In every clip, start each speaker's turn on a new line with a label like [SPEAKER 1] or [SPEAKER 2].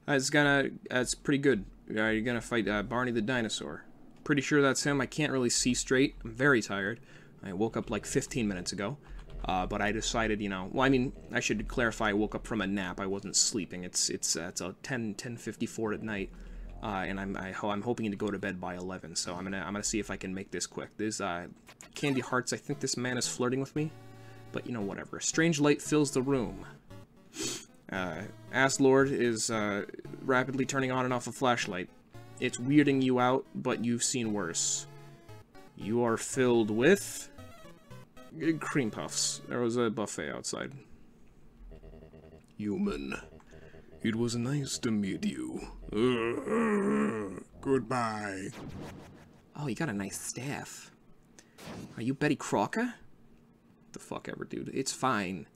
[SPEAKER 1] It's pretty good. You're gonna fight Barney the dinosaur. Pretty sure that's him. I can't really see straight. I'm very tired. I woke up like 15 minutes ago. But I decided, you know, well, I mean, I should clarify, I woke up from a nap. I wasn't sleeping. It's a 10:54 at night, and I'm hoping to go to bed by 11. So I'm gonna see if I can make this quick. There's Candy Hearts. I think this man is flirting with me, but you know, whatever. A strange light fills the room. Ass Lord is rapidly turning on and off a flashlight. It's weirding you out, but you've seen worse. You are filled with cream puffs. There was a buffet outside.
[SPEAKER 2] Human, it was nice to meet you. Goodbye.
[SPEAKER 1] Oh, you got a nice staff. Are you Betty Crocker? The fuck ever, dude. It's fine.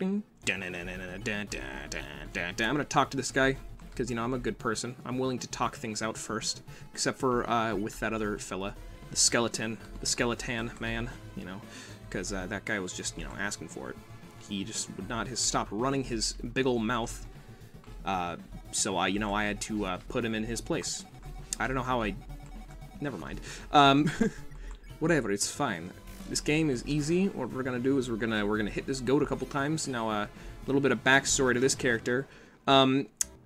[SPEAKER 1] I'm gonna talk to this guy, because, you know, I'm a good person. I'm willing to talk things out first. Except for, with that other fella. The skeleton man, you know, because that guy was just, you know, asking for it. He just would not stop running his big ol' mouth, so I had to put him in his place. I don't know how never mind. Whatever, it's fine. This game is easy. What we're gonna do is we're gonna hit this goat a couple times. Now, a little bit of backstory to this character.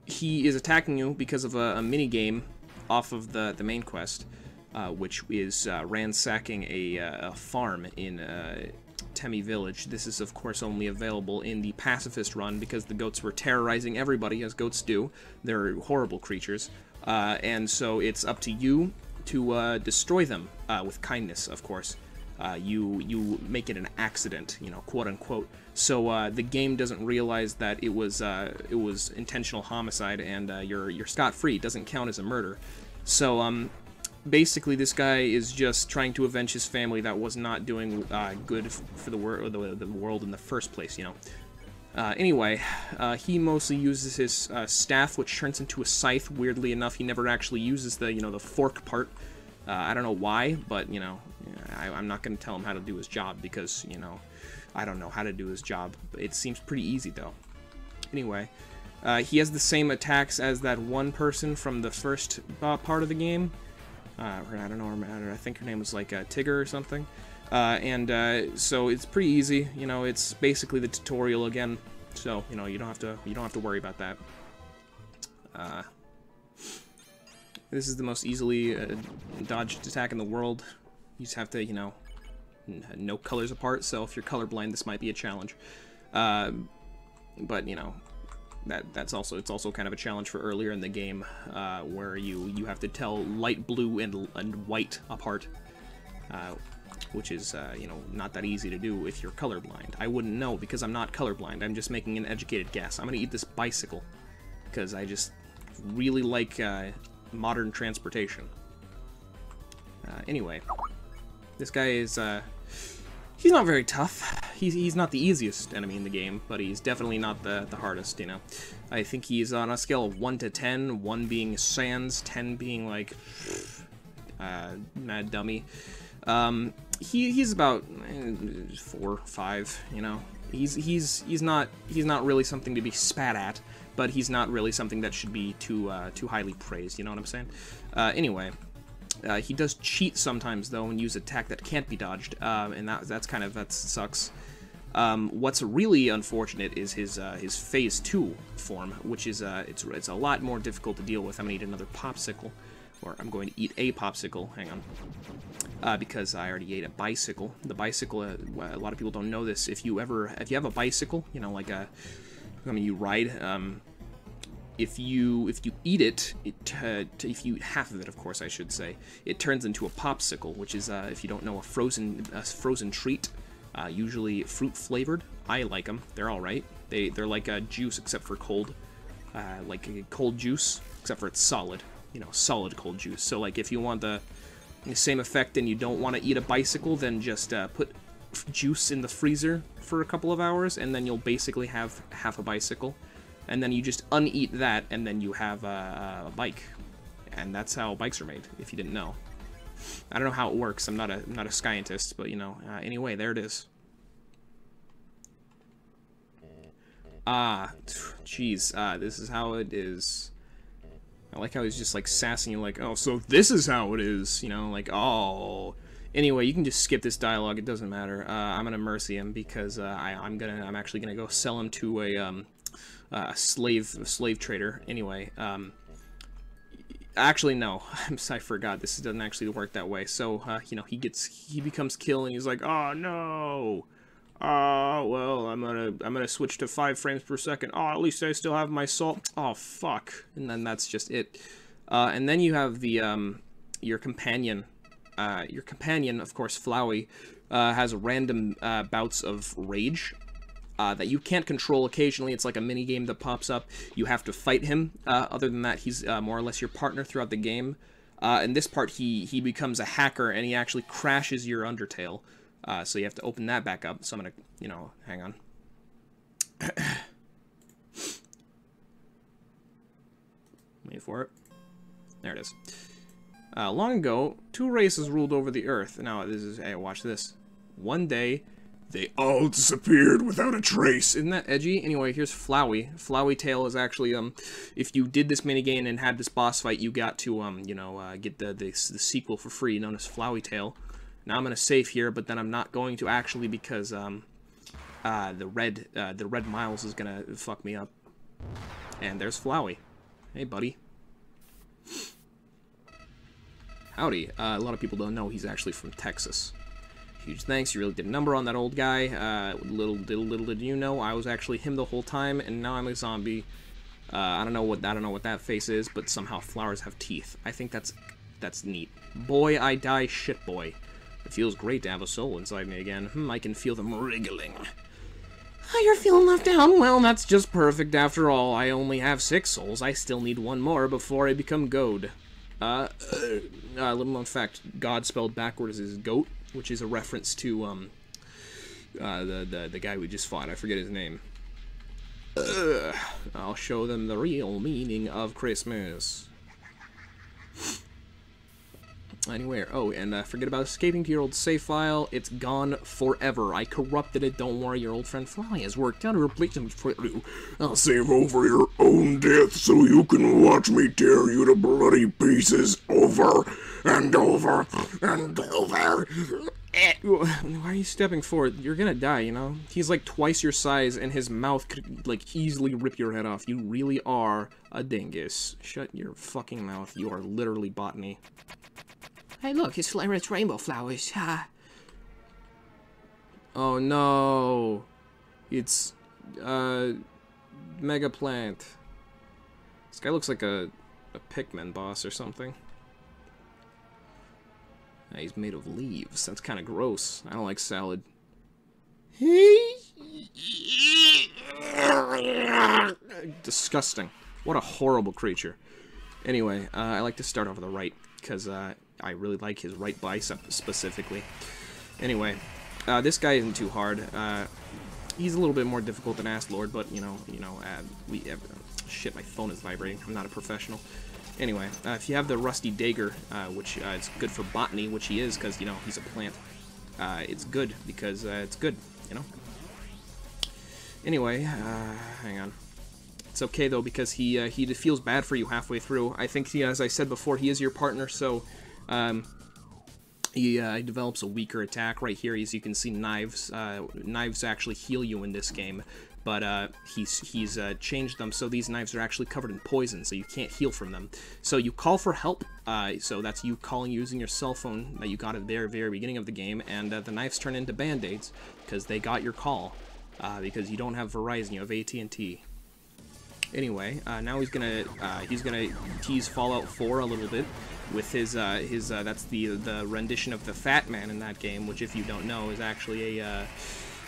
[SPEAKER 1] He is attacking you because of a mini game off of the main quest. Which is ransacking a farm in Temmie Village. This is, of course, only available in the pacifist run because the goats were terrorizing everybody, as goats do. They're horrible creatures. And so it's up to you to destroy them with kindness, of course. You make it an accident, you know, quote unquote. So the game doesn't realize that it was intentional homicide, and you're scot-free. It doesn't count as a murder. So basically, this guy is just trying to avenge his family that was not doing good for the world in the first place, you know. Anyway, he mostly uses his staff, which turns into a scythe. Weirdly enough, he never actually uses the, you know, the fork part. I don't know why, but, you know, I'm not going to tell him how to do his job because, you know, I don't know how to do his job. It seems pretty easy, though. Anyway, he has the same attacks as that one person from the first part of the game. I don't know, I think her name was like Tigger or something. So it's pretty easy, you know, it's basically the tutorial again. So, you know, you don't have to worry about that. This is the most easily dodged attack in the world. You just have to, you know colors apart, so if you're colorblind, this might be a challenge. But, you know, it's also kind of a challenge for earlier in the game, where you have to tell light blue and white apart, which is you know, not that easy to do if you're colorblind. I wouldn't know because I'm not colorblind. I'm just making an educated guess. I'm gonna eat this bicycle because I just really like modern transportation. Anyway, this guy is he's not very tough. He's not the easiest enemy in the game, but he's definitely not the hardest, you know. I think he's on a scale of 1 to 10, 1 being sans, 10 being like mad dummy. He's about 4, 5, you know. He's not really something to be spat at, but he's not really something that should be too highly praised, you know what I'm saying? Anyway, he does cheat sometimes though and use attack that can't be dodged, and that sucks. What's really unfortunate is his phase 2 form, which is it's a lot more difficult to deal with. I'm gonna eat another popsicle, or I'm going to eat a popsicle. Hang on, because I already ate a bicycle. The bicycle, a lot of people don't know this. If you have a bicycle, you know, like you ride. If you eat it, if you eat half of it, of course I should say, it turns into a popsicle, which is, if you don't know, a frozen treat, usually fruit flavored. I like them. They're all right. They're like a juice except for cold, like a cold juice, except for it's solid. You know, solid cold juice. So like if you want the same effect and you don't want to eat a bicycle, then just put juice in the freezer for a couple of hours, and then you'll basically have half a bicycle. And then you just uneat that, and then you have a bike. And that's how bikes are made, if you didn't know. I don't know how it works. I'm not a scientist, but, you know, anyway, there it is. Jeez, this is how it is. I like how he's just, like, sassing you, like, oh, so this is how it is, you know, like, oh. Anyway, you can just skip this dialogue, it doesn't matter. I'm gonna mercy him, because, I'm actually gonna go sell him to a slave trader. Anyway, actually, no, I forgot, this doesn't actually work that way. So, you know, he becomes kill, and he's like, oh, no. Well, I'm gonna switch to 5 frames per second. Oh, at least I still have my salt. Oh, fuck. And then that's just it. And then you have the, your companion. Your companion, of course, Flowey, has random, bouts of rage, that you can't control. Occasionally, it's like a mini-game that pops up. You have to fight him. Other than that, he's, more or less your partner throughout the game. In this part, he becomes a hacker, and he actually crashes your Undertale. So you have to open that back up. So I'm gonna, you know, hang on. Wait for it. There it is. Long ago, 2 races ruled over the Earth. Now, this is, hey, watch this. One day,
[SPEAKER 2] They all disappeared without a trace.
[SPEAKER 1] isn't that edgy? Anyway, here's Flowey. Flowey Tail is actually, if you did this minigame and had this boss fight, you got to, you know, get the sequel for free, known as Flowey Tail. Now I'm gonna save here, but then I'm not going to actually because the red Miles is gonna fuck me up. And there's Flowey. Hey, buddy. Howdy. A lot of people don't know he's actually from Texas. Huge thanks. You really did a number on that old guy. Little did you know, I was actually him the whole time, and now I'm a zombie. I don't know what that face is, but somehow flowers have teeth. I think that's neat. Boy, I die, shit boy. It feels great to have a soul inside me again. I can feel them wriggling. Oh, you're feeling left out? Well, that's just perfect after all. I only have 6 souls. I still need 1 more before I become God. Little known fact, God spelled backwards is goat, which is a reference to, the guy we just fought. I forget his name. I'll show them the real meaning of Christmas. Anyway, oh, and forget about escaping to your old save file. It's gone forever. I corrupted it. Don't worry, your old friend Fly has worked out a replacement for you.
[SPEAKER 2] I'll save over your own death so you can watch me tear you to bloody pieces over and over and over.
[SPEAKER 1] Why are you stepping forward? You're gonna die, you know? He's like twice your size, and his mouth could, like, easily rip your head off. You really are a dingus. Shut your fucking mouth. You are literally botany. Hey, look, it's rainbow flowers. Ha. Oh, no. It's, Mega Plant. This guy looks like a Pikmin boss or something. He's made of leaves. That's kind of gross. I don't like salad. Disgusting. What a horrible creature. Anyway, I like to start over the right, because I really like his right bicep specifically. Anyway, this guy isn't too hard. He's a little bit more difficult than Astlord, but shit, my phone is vibrating. I'm not a professional. Anyway, if you have the Rusty Dagger, which is good for botany, which he is, because, you know, he's a plant, it's good, because it's good, you know? Anyway, hang on. It's okay, though, because he feels bad for you halfway through. I think, as I said before, he is your partner, so he develops a weaker attack. Right here, as you can see, knives. Knives actually heal you in this game. But he's changed them so these knives are actually covered in poison, so you can't heal from them. So you call for help, so that's you calling using your cell phone that you got at the very, very beginning of the game, and the knives turn into Band-Aids, because they got your call, because you don't have Verizon, you have AT&T. Anyway, now he's gonna tease Fallout 4 a little bit with his that's the rendition of the Fat Man in that game, which, if you don't know, is actually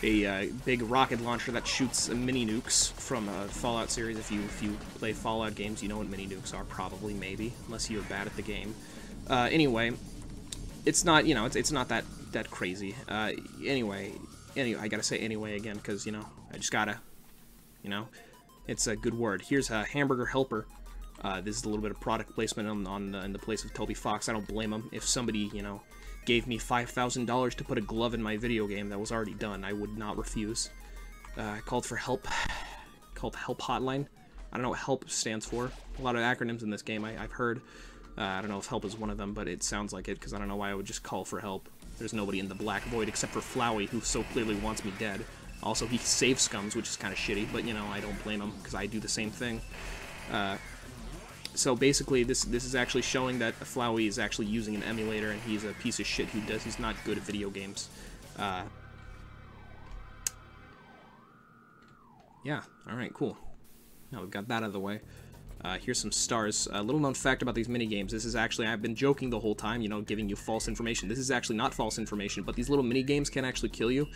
[SPEAKER 1] a big rocket launcher that shoots mini nukes from a Fallout series. If you play Fallout games, you know what mini nukes are, probably, maybe, unless you're bad at the game. Anyway, it's not, you know, it's not that crazy. Anyway, I gotta say anyway again, because, you know, I just gotta, you know, it's a good word. Here's a Hamburger Helper. This is a little bit of product placement in the place of Toby Fox. I don't blame him. If somebody, you know, gave me $5,000 to put a glove in my video game that was already done, I would not refuse. I called for help. called Help Hotline. I don't know what HELP stands for. A lot of acronyms in this game I've heard. I don't know if HELP is one of them, but it sounds like it, because I don't know why I would just call for help. There's nobody in the Black Void except for Flowey, who so clearly wants me dead. Also, he saves scums, which is kind of shitty, but, you know, I don't blame him, because I do the same thing. So basically, this is actually showing that Flowey is actually using an emulator, and he's a piece of shit he's not good at video games. Yeah, alright, cool. Now we've got that out of the way. Here's some stars. A little known fact about these minigames. This is actually, I've been joking the whole time, you know, giving you false information. This is actually not false information, but these little minigames can actually kill you.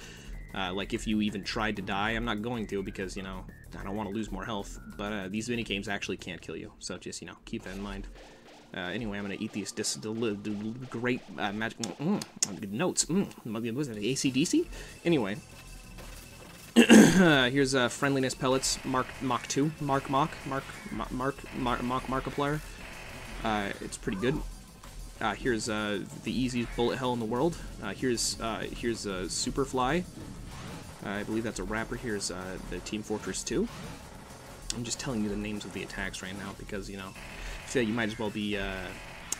[SPEAKER 1] Like if you even tried to die. I'm not going to because, you know, I don't want to lose more health. But these minigames actually can't kill you. So just, you know, keep that in mind. Anyway, I'm going to eat these great magic notes. Was it AC/DC? Anyway. Here's friendliness pellets, Mach 2, Markiplier. It's pretty good. Here's the easiest bullet hell in the world. Here's Superfly. I believe that's a rapper. Here's the Team Fortress 2. I'm just telling you the names of the attacks right now because, you know, I feel you might as well be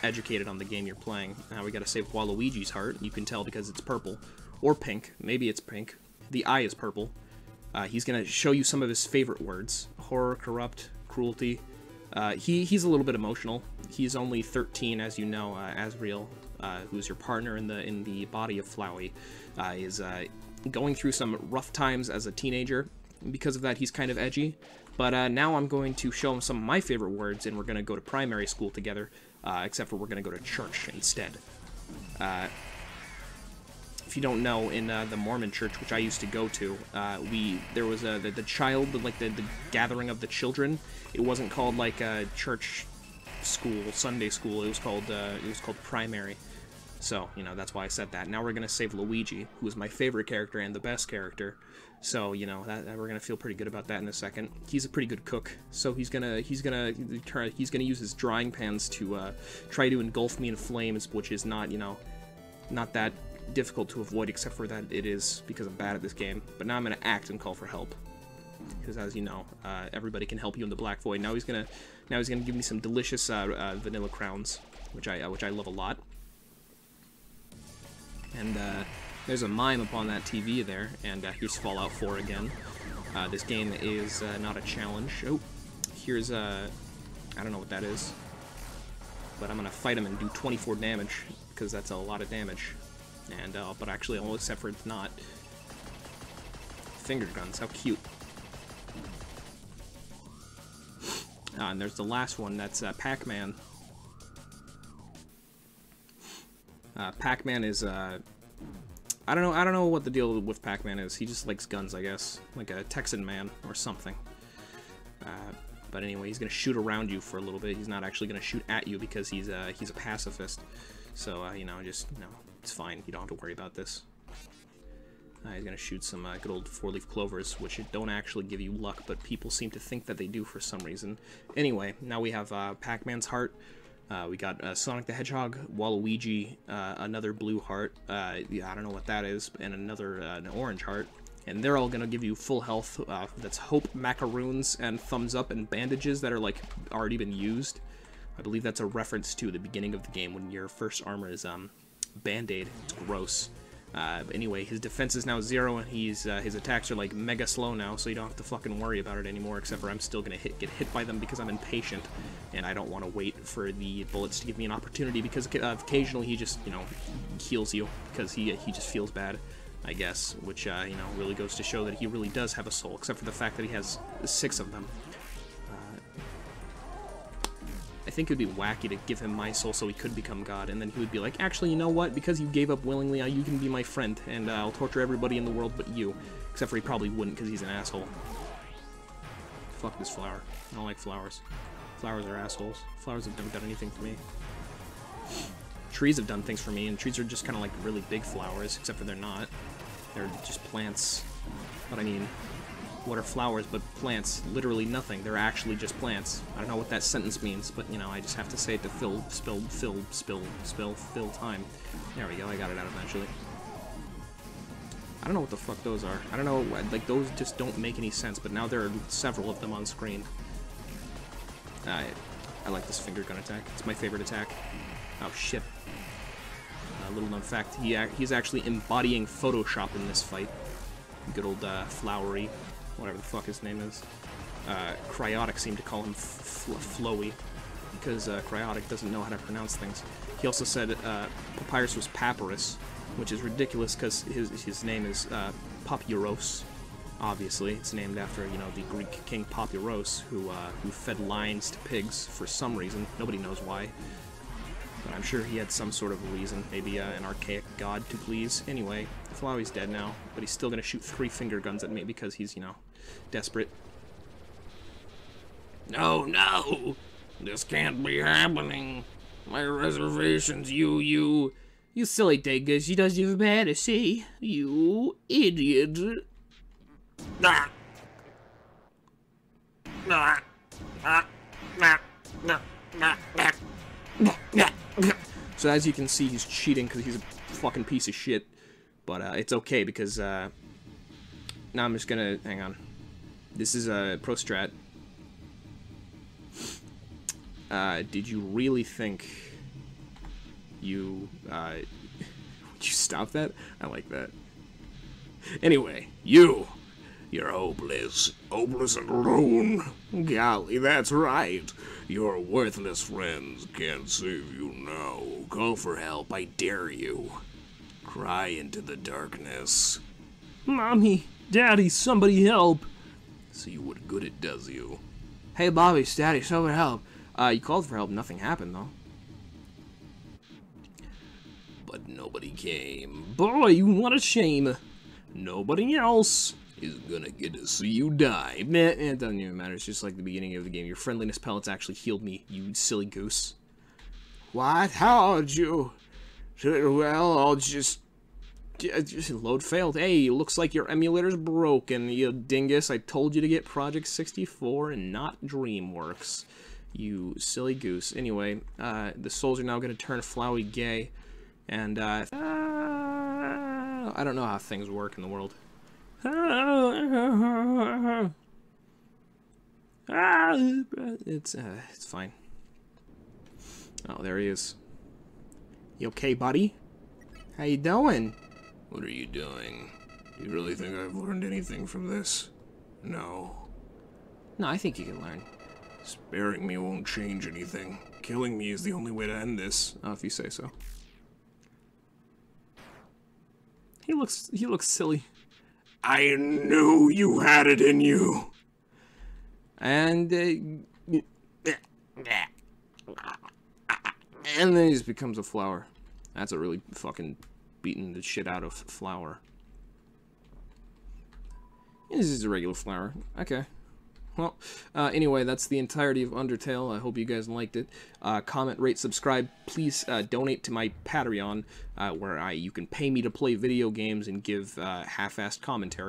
[SPEAKER 1] educated on the game you're playing. Now we gotta save Waluigi's heart. You can tell because it's purple. Or pink. Maybe it's pink. The eye is purple. He's going to show you some of his favorite words. Horror, corrupt, cruelty. He's a little bit emotional. He's only 13, as you know. Asriel, who's your partner in the body of Flowey, is going through some rough times as a teenager. Because of that, he's kind of edgy. But now I'm going to show him some of my favorite words, and we're going to go to primary school together, except for we're going to go to church instead. If you don't know, in the Mormon church, which I used to go to, there was the child, like the gathering of the children. It wasn't called like church school, Sunday school. It was called primary. So, you know, that's why I said that. Now we're gonna save Luigi, who is my favorite character and the best character. So, you know, we're gonna feel pretty good about that in a second. He's a pretty good cook, so he's gonna use his drying pans to try to engulf me in flames, which is not, you know, not that difficult to avoid, except for that it is because I'm bad at this game. But now I'm gonna act and call for help, because as you know, everybody can help you in the Black Void. Now he's gonna give me some delicious vanilla crowns, which I love a lot. And there's a mime upon that TV there, and here's Fallout 4 again. This game is not a challenge. Oh, here's I don't know what that is, but I'm gonna fight him and do 24 damage because that's a lot of damage. And but actually, almost except for it's not. Finger guns, how cute. And there's the last one. That's Pac-Man. Pac-Man is I don't know what the deal with Pac-Man is. He just likes guns, I guess, like a Texan man or something. But anyway, he's gonna shoot around you for a little bit. He's not actually gonna shoot at you because he's a pacifist. So you know, just you know. It's fine, you don't have to worry about this. He's gonna shoot some good old four-leaf clovers, which don't actually give you luck, but people seem to think that they do for some reason. Anyway, now we have Pac-Man's heart. We got Sonic the Hedgehog, Waluigi, another blue heart, yeah, I don't know what that is, and another an orange heart. And they're all gonna give you full health. That's hope, macaroons, and thumbs up, and bandages that are like already been used. I believe that's a reference to the beginning of the game when your first armor is Band-Aid. It's gross. But anyway, his defense is now 0, and his attacks are like mega slow now, so you don't have to fucking worry about it anymore, except for I'm still gonna get hit by them because I'm impatient, and I don't want to wait for the bullets to give me an opportunity, because occasionally he just, you know, heals you, because he just feels bad, I guess, which, you know, really goes to show that he really does have a soul, except for the fact that he has 6 of them. I think it would be wacky to give him my soul so he could become God, and then he would be like, actually, you know what, because you gave up willingly, you can be my friend, and I'll torture everybody in the world but you. Except for he probably wouldn't, because he's an asshole. Fuck this flower. I don't like flowers. Flowers are assholes. Flowers have never done anything for me. Trees have done things for me, and trees are just kind of like really big flowers, except for they're not. They're just plants. But I mean, what are flowers but plants? Literally nothing. They're actually just plants. I don't know what that sentence means, but, you know, I just have to say it to fill time. There we go, I got it out eventually. I don't know what the fuck those are. I don't know, like, those just don't make any sense, but now there are several of them on screen. I like this finger gun attack. It's my favorite attack. Oh, shit. Little known fact, he's actually embodying Photoshop in this fight. Good old, Flowery, whatever the fuck his name is. Cryotic seemed to call him Flowy, because, Cryotic doesn't know how to pronounce things. He also said, Papyrus was Papyrus, which is ridiculous because his name is Papyros. Obviously, it's named after, you know, the Greek king Papyros, who fed lions to pigs for some reason. Nobody knows why. But I'm sure he had some sort of reason. Maybe an archaic god to please. Anyway, Flowey's dead now, but he's still gonna shoot 3 finger guns at me because he's, you know, desperate.
[SPEAKER 2] No, no! This can't be happening. My reservations, you
[SPEAKER 1] silly dingus, you don't even matter, see? You idiot.
[SPEAKER 2] Ah. Ah. Ah. Ah. Ah. Ah. Ah.
[SPEAKER 1] So as you can see, he's cheating because he's a fucking piece of shit. But it's okay because now I'm just gonna hang on. This is a pro strat. Did you really think you would you stop that? I like that. Anyway, you're hopeless. Hopeless and alone. Golly, that's right. Your worthless friends can't save you now. Call for help, I dare you. Cry into the darkness. Mommy, Daddy, somebody help. See what good it does you. Hey, Bobby, Daddy, somebody help. You called for help, nothing happened, though. But nobody came. Boy, what a shame. Nobody else is gonna get to see you die. Meh, it doesn't even matter. It's just like the beginning of the game. Your friendliness pellets actually healed me, you silly goose. What? How'd you? Well, I'll just load failed. Hey, looks like your emulator's broken, you dingus. I told you to get Project 64 and not DreamWorks. You silly goose. Anyway, the souls are now gonna turn Flowey gay. And, I don't know how things work in the world. It's fine. Oh, there he is. You okay, buddy? How you doing? What are you doing? Do you really think I've learned anything from this? No. No, I think you can learn. Sparing me won't change anything. Killing me is the only way to end this. Oh, if you say so. He looks silly. I knew you had it in you. And then he just becomes a flower. That's a really fucking beating the shit out of flower. This is a regular flower. Okay. Well, anyway, that's the entirety of Undertale. I hope you guys liked it. Comment, rate, subscribe. Please donate to my Patreon, where you can pay me to play video games and give half-assed commentary.